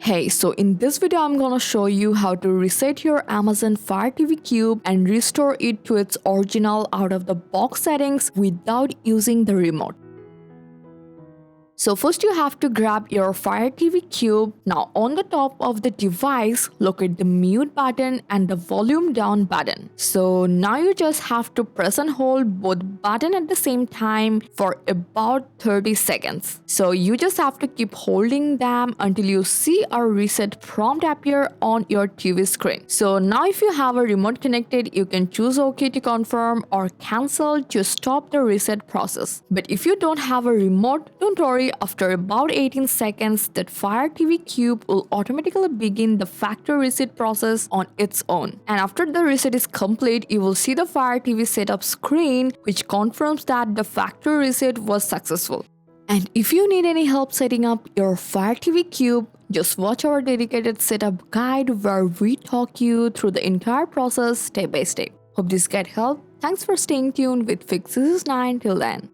Hey, so in this video I'm gonna show you how to reset your Amazon Fire TV Cube and restore it to its original out of the box settings without using the remote. So first you have to grab your Fire TV Cube. Now on the top of the device, locate the mute button and the volume down button. So now you just have to press and hold both buttons at the same time for about 30 seconds. So you just have to keep holding them until you see a reset prompt appear on your TV screen. So now if you have a remote connected, you can choose OK to confirm or cancel to stop the reset process. But if you don't have a remote, don't worry. After about 18 seconds, that Fire TV Cube will automatically begin the factory reset process on its own. And after the reset is complete, you will see the Fire TV setup screen, which confirms that the factory reset was successful. And if you need any help setting up your Fire TV Cube, just watch our dedicated setup guide where we talk you through the entire process step by step. Hope this guide helped. Thanks for staying tuned with Fix This 9 till then.